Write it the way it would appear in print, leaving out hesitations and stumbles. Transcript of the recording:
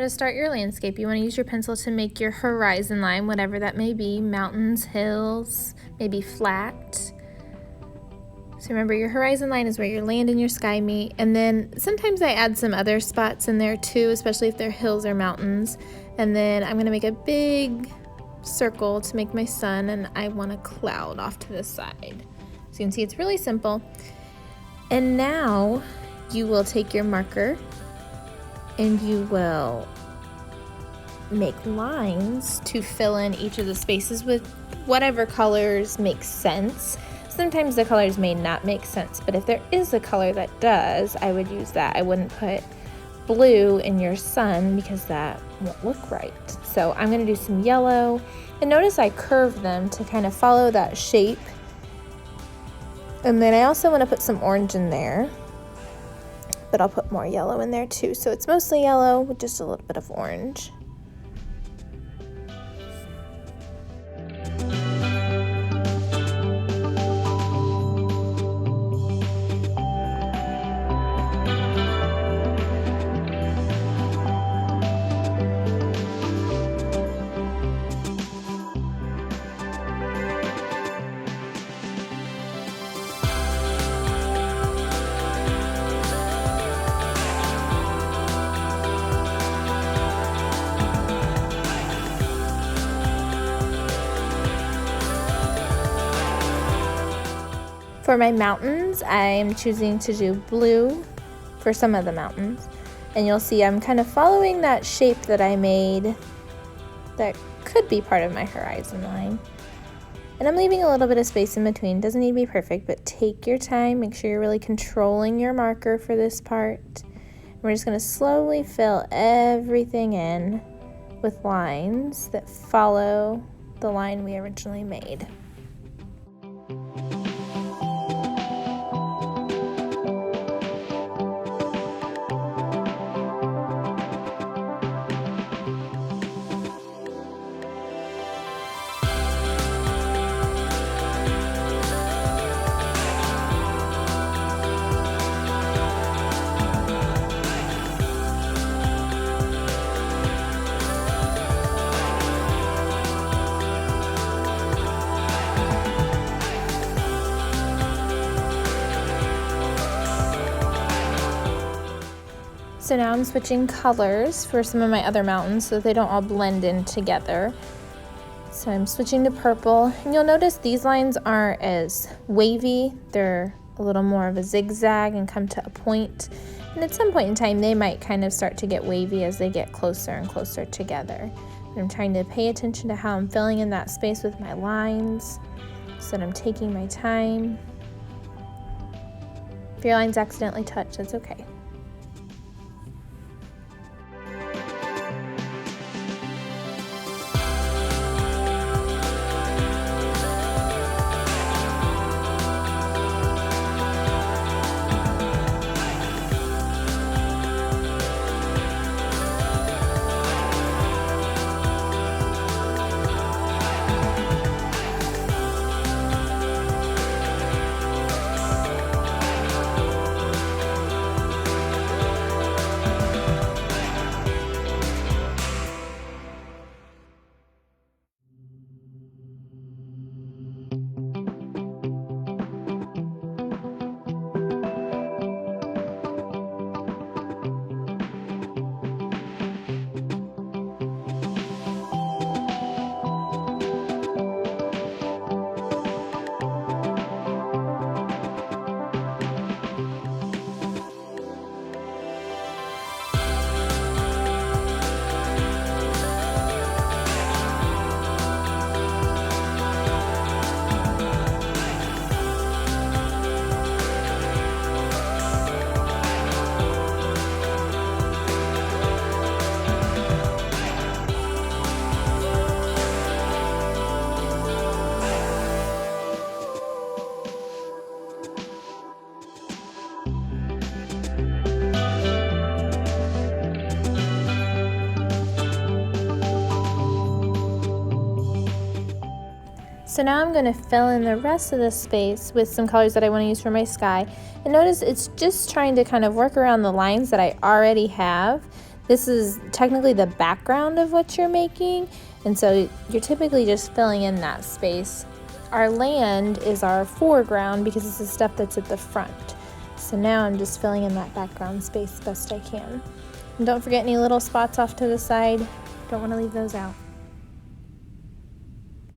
to start your landscape, you want to use your pencil to make your horizon line, whatever that may be, mountains, hills, maybe flat. So remember, your horizon line is where your land and your sky meet, and then sometimes I add some other spots in there too, especially if they're hills or mountains. And then I'm going to make a big circle to make my sun, and I want a cloud off to the side. So you can see it's really simple. And now you will take your marker and you will make lines to fill in each of the spaces with whatever colors make sense. Sometimes the colors may not make sense, but if there is a color that does, I would use that. I wouldn't put blue in your sun because that won't look right. So I'm going to do some yellow, and notice I curve them to kind of follow that shape. And then I also want to put some orange in there, but I'll put more yellow in there too. So it's mostly yellow with just a little bit of orange. For my mountains, I'm choosing to do blue for some of the mountains. And you'll see I'm kind of following that shape that I made that could be part of my horizon line. And I'm leaving a little bit of space in between. Doesn't need to be perfect, but take your time. Make sure you're really controlling your marker for this part. We're just going to slowly fill everything in with lines that follow the line we originally made. So now I'm switching colors for some of my other mountains so that they don't all blend in together. So I'm switching to purple, and you'll notice these lines aren't as wavy. They're a little more of a zigzag and come to a point. And at some point in time, they might kind of start to get wavy as they get closer and closer together. And I'm trying to pay attention to how I'm filling in that space with my lines so that I'm taking my time. If your lines accidentally touch, that's okay. So now I'm going to fill in the rest of the space with some colors that I want to use for my sky. And notice it's just trying to kind of work around the lines that I already have. This is technically the background of what you're making, and so you're typically just filling in that space. Our land is our foreground because it's the stuff that's at the front. So now I'm just filling in that background space best I can. And don't forget any little spots off to the side. Don't want to leave those out.